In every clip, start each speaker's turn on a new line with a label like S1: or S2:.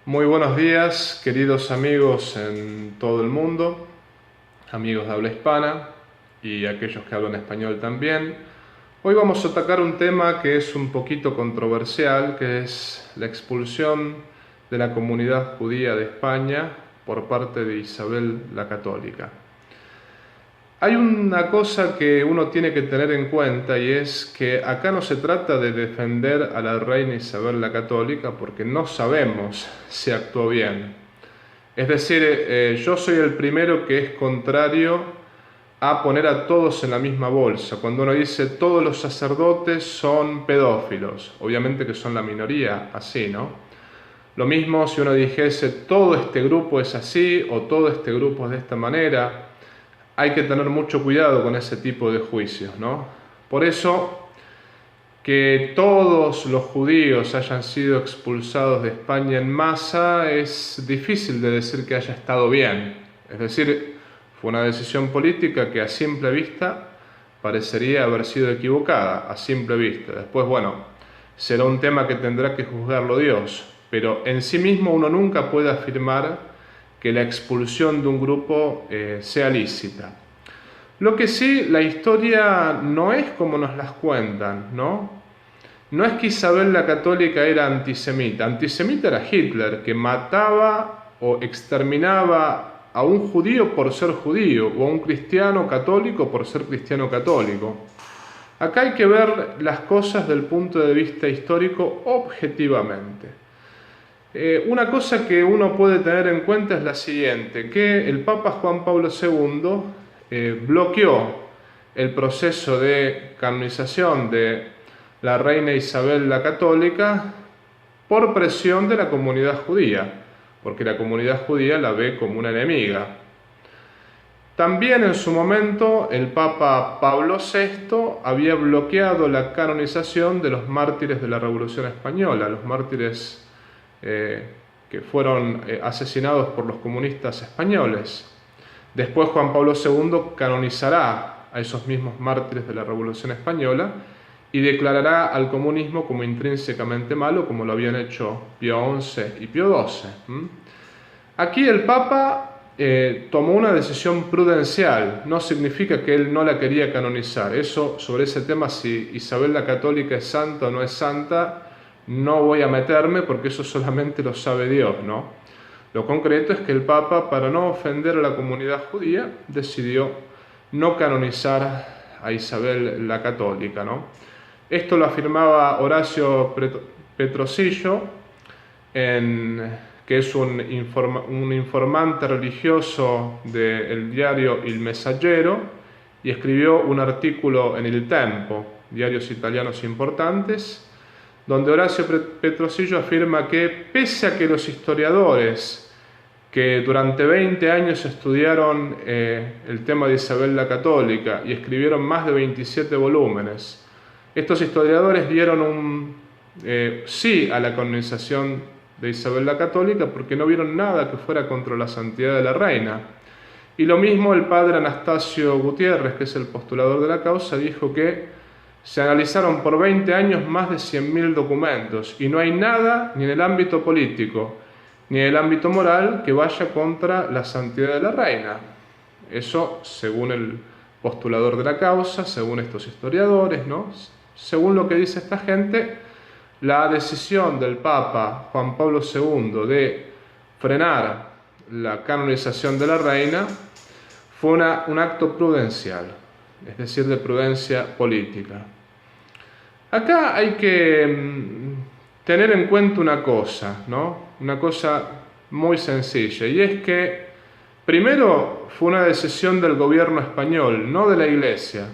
S1: Muy buenos días, queridos amigos en todo el mundo, amigos de habla hispana y aquellos que hablan español también. Hoy vamos a atacar un tema que es un poquito controversial, que es la expulsión de la comunidad judía de España por parte de Isabel la Católica. Hay una cosa que uno tiene que tener en cuenta y es que acá no se trata de defender a la reina Isabel la Católica porque no sabemos si actuó bien. Es decir, yo soy el primero que es contrario a poner a todos en la misma bolsa. Cuando uno dice todos los sacerdotes son pedófilos, obviamente que son la minoría, así, ¿no? Lo mismo si uno dijese todo este grupo es así o todo este grupo es de esta manera. Hay que tener mucho cuidado con ese tipo de juicios, ¿no? Por eso, que todos los judíos hayan sido expulsados de España en masa es difícil de decir que haya estado bien. Es decir, fue una decisión política que a simple vista parecería haber sido equivocada, a simple vista. Después, bueno, será un tema que tendrá que juzgarlo Dios, pero en sí mismo uno nunca puede afirmar que la expulsión de un grupo sea lícita. Lo que sí, la historia no es como nos las cuentan, ¿no? No es que Isabel la Católica era antisemita. Antisemita era Hitler, que mataba o exterminaba a un judío por ser judío, o a un cristiano católico por ser cristiano católico. Acá hay que ver las cosas del punto de vista histórico objetivamente. Una cosa que uno puede tener en cuenta es la siguiente, que el Papa Juan Pablo II bloqueó el proceso de canonización de la reina Isabel la Católica por presión de la comunidad judía, porque la comunidad judía la ve como una enemiga. También en su momento el Papa Pablo VI había bloqueado la canonización de los mártires de la Revolución Española, los mártires que fueron asesinados por los comunistas españoles. Después Juan Pablo II canonizará a esos mismos mártires de la Revolución Española y declarará al comunismo como intrínsecamente malo, como lo habían hecho Pío XI y Pío XII. Aquí el Papa tomó una decisión prudencial, no significa que él no la quería canonizar. Eso, sobre ese tema, si Isabel la Católica es santa o no es santa, no voy a meterme porque eso solamente lo sabe Dios, ¿no? Lo concreto es que el Papa, para no ofender a la comunidad judía, decidió no canonizar a Isabel la Católica, ¿no? Esto lo afirmaba Horacio Petrosillo, que es un informante religioso del diario Il Messaggero, y escribió un artículo en Il Tempo, diarios italianos importantes, donde Horacio Petrosillo afirma que pese a que los historiadores que durante 20 años estudiaron el tema de Isabel la Católica y escribieron más de 27 volúmenes, estos historiadores dieron un sí a la canonización de Isabel la Católica porque no vieron nada que fuera contra la santidad de la reina. Y lo mismo el padre Anastasio Gutiérrez, que es el postulador de la causa, dijo que se analizaron por 20 años más de 100.000 documentos y no hay nada, ni en el ámbito político, ni en el ámbito moral, que vaya contra la santidad de la reina. Eso según el postulador de la causa, según estos historiadores, ¿no? Según lo que dice esta gente, la decisión del Papa Juan Pablo II de frenar la canonización de la reina fue un acto prudencial, es decir, de prudencia política. Acá hay que tener en cuenta una cosa, ¿no? Una cosa muy sencilla, y es que primero fue una decisión del gobierno español, no de la Iglesia.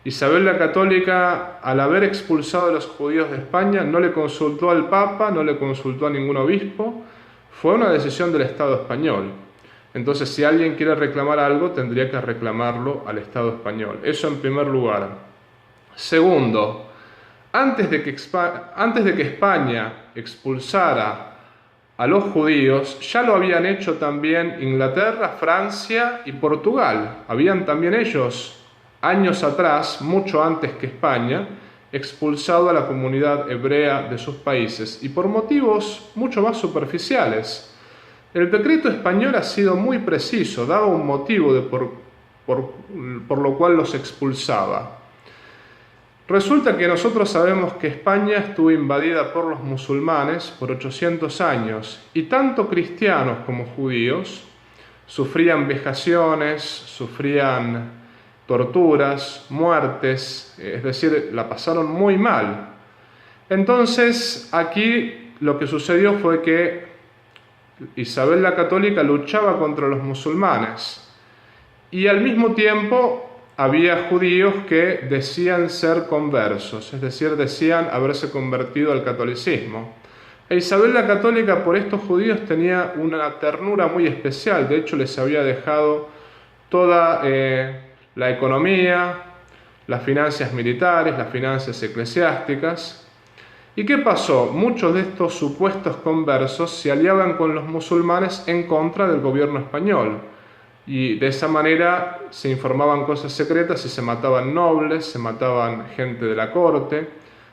S1: Isabel la Católica, al haber expulsado a los judíos de España, no le consultó al Papa, no le consultó a ningún obispo, fue una decisión del Estado español. Entonces, si alguien quiere reclamar algo, tendría que reclamarlo al Estado español. Eso en primer lugar. Segundo, antes de que España expulsara a los judíos, ya lo habían hecho también Inglaterra, Francia y Portugal. Habían también ellos, años atrás, mucho antes que España, expulsado a la comunidad hebrea de sus países, y por motivos mucho más superficiales. El decreto español ha sido muy preciso, daba un motivo por lo cual los expulsaba. Resulta que nosotros sabemos que España estuvo invadida por los musulmanes por 800 años, y tanto cristianos como judíos sufrían vejaciones, sufrían torturas, muertes, es decir, la pasaron muy mal. Entonces, aquí lo que sucedió fue que Isabel la Católica luchaba contra los musulmanes, y al mismo tiempo había judíos que decían ser conversos, es decir, decían haberse convertido al catolicismo. E Isabel la Católica por estos judíos tenía una ternura muy especial. De hecho, les había dejado toda la economía, las finanzas militares, las finanzas eclesiásticas. ¿Y qué pasó? Muchos de estos supuestos conversos se aliaban con los musulmanes en contra del gobierno español. Y de esa manera se informaban cosas secretas y se mataban nobles, se mataban gente de la corte,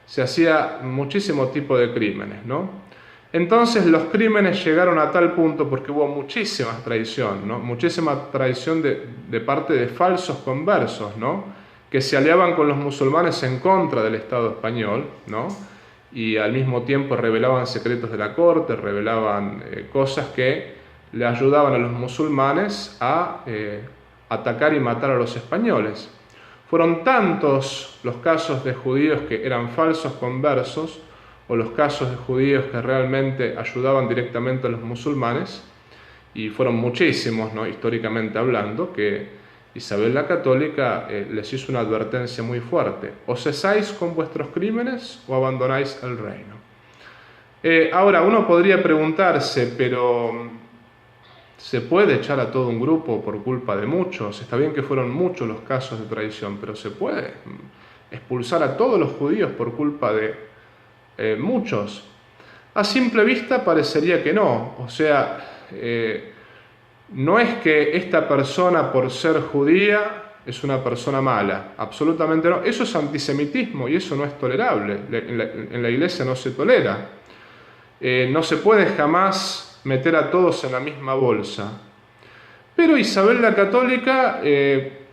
S1: se hacía muchísimo tipo de crímenes, ¿no? Entonces los crímenes llegaron a tal punto porque hubo muchísima traición, ¿no? Muchísima traición de parte de falsos conversos, ¿no? Que se aliaban con los musulmanes en contra del Estado español, ¿no? Y al mismo tiempo revelaban secretos de la corte, revelaban cosas que le ayudaban a los musulmanes a atacar y matar a los españoles. Fueron tantos los casos de judíos que eran falsos conversos, o los casos de judíos que realmente ayudaban directamente a los musulmanes, y fueron muchísimos, ¿no? Históricamente hablando, que Isabel la Católica les hizo una advertencia muy fuerte: o cesáis con vuestros crímenes o abandonáis el reino. Ahora, uno podría preguntarse, pero ¿se puede echar a todo un grupo por culpa de muchos? Está bien que fueron muchos los casos de traición, pero ¿se puede expulsar a todos los judíos por culpa de muchos? A simple vista parecería que no. O sea, no es que esta persona por ser judía es una persona mala, absolutamente no. Eso es antisemitismo y eso no es tolerable. En la iglesia no se tolera. No se puede jamás meter a todos en la misma bolsa. Pero Isabel la Católica,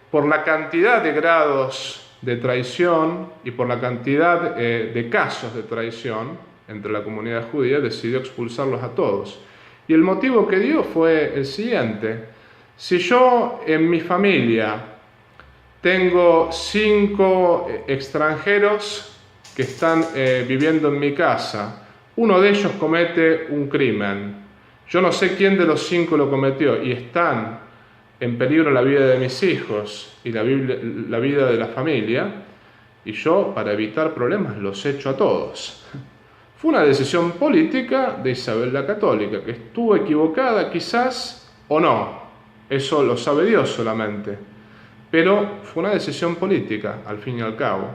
S1: por la cantidad de grados de traición y por la cantidad de casos de traición entre la comunidad judía, decidió expulsarlos a todos. Y el motivo que dio fue el siguiente: si yo en mi familia tengo 5 extranjeros que están viviendo en mi casa, uno de ellos comete un crimen, yo no sé quién de los 5 lo cometió y están en peligro la vida de mis hijos y la vida de la familia, y yo, para evitar problemas, los echo a todos. Fue una decisión política de Isabel la Católica, que estuvo equivocada quizás o no, eso lo sabe Dios solamente, pero fue una decisión política al fin y al cabo.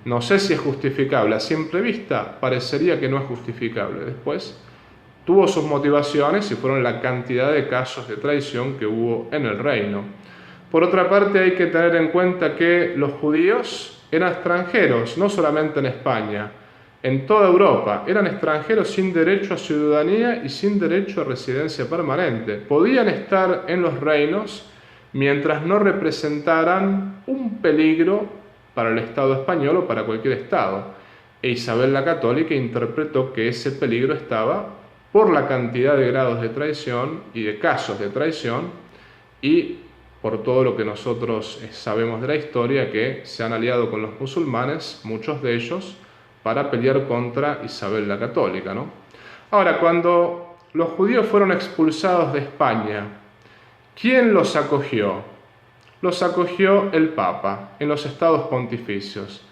S1: No sé si es justificable, a simple vista parecería que no es justificable. Después tuvo sus motivaciones y fueron la cantidad de casos de traición que hubo en el reino. Por otra parte, hay que tener en cuenta que los judíos eran extranjeros, no solamente en España, en toda Europa. Eran extranjeros sin derecho a ciudadanía y sin derecho a residencia permanente. Podían estar en los reinos mientras no representaran un peligro para el Estado español o para cualquier Estado. E Isabel la Católica interpretó que ese peligro estaba por la cantidad de grados de traición y de casos de traición, y por todo lo que nosotros sabemos de la historia, que se han aliado con los musulmanes, muchos de ellos, para pelear contra Isabel la Católica, ¿no? Ahora, cuando los judíos fueron expulsados de España, ¿quién los acogió? Los acogió el Papa en los estados pontificios.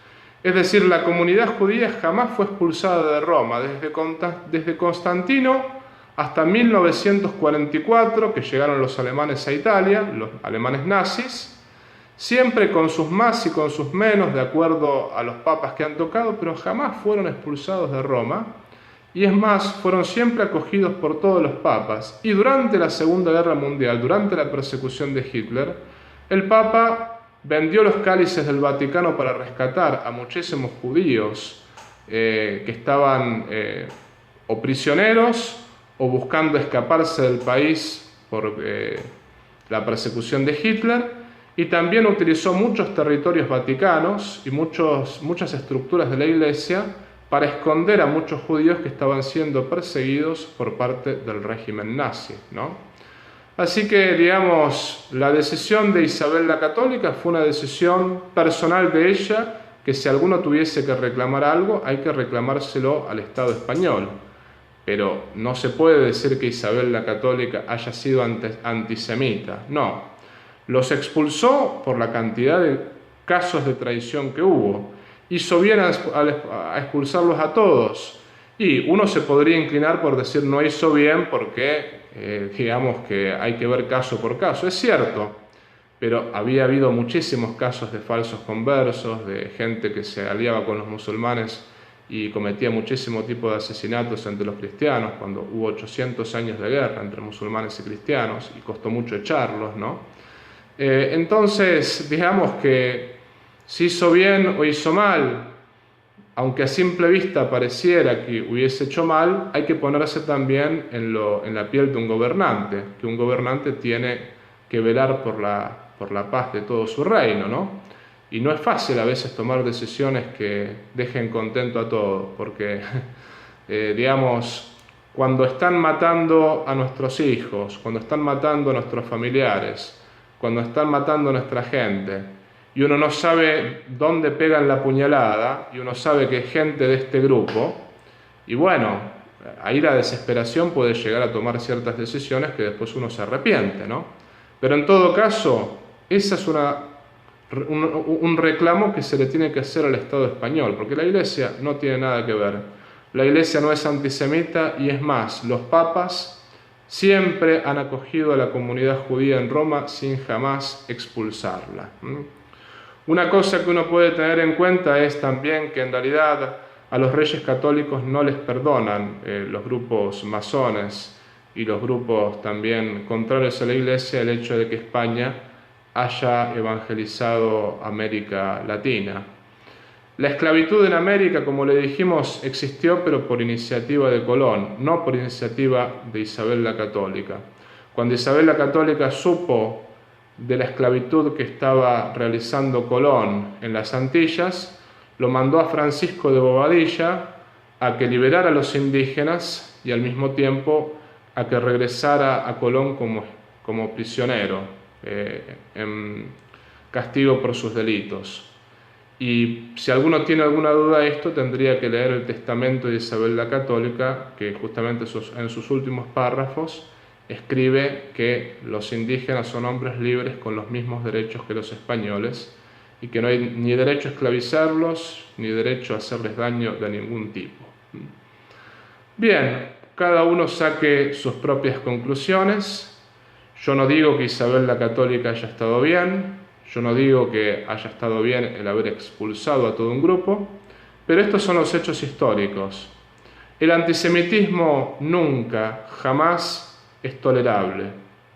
S1: Es decir, la comunidad judía jamás fue expulsada de Roma, desde Constantino hasta 1944, que llegaron los alemanes a Italia, los alemanes nazis, siempre con sus más y con sus menos, de acuerdo a los papas que han tocado, pero jamás fueron expulsados de Roma. Y es más, fueron siempre acogidos por todos los papas. Y durante la Segunda Guerra Mundial, durante la persecución de Hitler, el Papa vendió los cálices del Vaticano para rescatar a muchísimos judíos que estaban o prisioneros o buscando escaparse del país por la persecución de Hitler, y también utilizó muchos territorios vaticanos y muchas estructuras de la Iglesia para esconder a muchos judíos que estaban siendo perseguidos por parte del régimen nazi, ¿no? Así que, digamos, la decisión de Isabel la Católica fue una decisión personal de ella, que si alguno tuviese que reclamar algo, hay que reclamárselo al Estado español. Pero no se puede decir que Isabel la Católica haya sido antisemita, no. Los expulsó por la cantidad de casos de traición que hubo. Hizo bien a expulsarlos a todos. Y uno se podría inclinar por decir no hizo bien porque, digamos que hay que ver caso por caso. Es cierto, pero había habido muchísimos casos de falsos conversos, de gente que se aliaba con los musulmanes y cometía muchísimo tipo de asesinatos entre los cristianos, cuando hubo 800 años de guerra entre musulmanes y cristianos, y costó mucho echarlos, ¿no? Entonces, digamos que si hizo bien o hizo mal, aunque a simple vista pareciera que hubiese hecho mal, hay que ponerse también en la piel de un gobernante, que un gobernante tiene que velar por la paz de todo su reino, ¿no? Y no es fácil a veces tomar decisiones que dejen contento a todos, porque, digamos, cuando están matando a nuestros hijos, cuando están matando a nuestros familiares, cuando están matando a nuestra gente, y uno no sabe dónde pegan la puñalada, y uno sabe que es gente de este grupo, y bueno, ahí la desesperación puede llegar a tomar ciertas decisiones que después uno se arrepiente, ¿no? Pero en todo caso, esa es un reclamo que se le tiene que hacer al Estado español, porque la Iglesia no tiene nada que ver. La Iglesia no es antisemita, y es más, los papas siempre han acogido a la comunidad judía en Roma sin jamás expulsarla. Una cosa que uno puede tener en cuenta es también que en realidad a los reyes católicos no les perdonan los grupos masones y los grupos también contrarios a la Iglesia el hecho de que España haya evangelizado América Latina. La esclavitud en América, como le dijimos, existió, pero por iniciativa de Colón, no por iniciativa de Isabel la Católica. Cuando Isabel la Católica supo de la esclavitud que estaba realizando Colón en las Antillas, lo mandó a Francisco de Bobadilla a que liberara a los indígenas y al mismo tiempo a que regresara a Colón como prisionero, en castigo por sus delitos. Y si alguno tiene alguna duda de esto, tendría que leer el testamento de Isabel la Católica, que justamente en sus últimos párrafos escribe que los indígenas son hombres libres con los mismos derechos que los españoles, y que no hay ni derecho a esclavizarlos, ni derecho a hacerles daño de ningún tipo. Bien, cada uno saque sus propias conclusiones. Yo no digo que Isabel la Católica haya estado bien, yo no digo que haya estado bien el haber expulsado a todo un grupo, pero estos son los hechos históricos. El antisemitismo nunca, jamás es tolerable,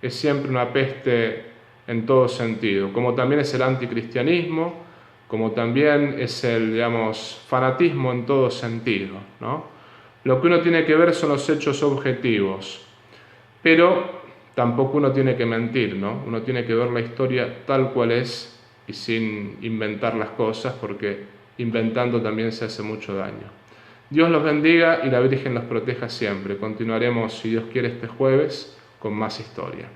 S1: es siempre una peste en todo sentido, como también es el anticristianismo, como también es el, digamos, fanatismo en todo sentido, ¿no? Lo que uno tiene que ver son los hechos objetivos, pero tampoco uno tiene que mentir, ¿no? Uno tiene que ver la historia tal cual es y sin inventar las cosas, porque inventando también se hace mucho daño. Dios los bendiga y la Virgen los proteja siempre. Continuaremos, si Dios quiere, este jueves con más historia.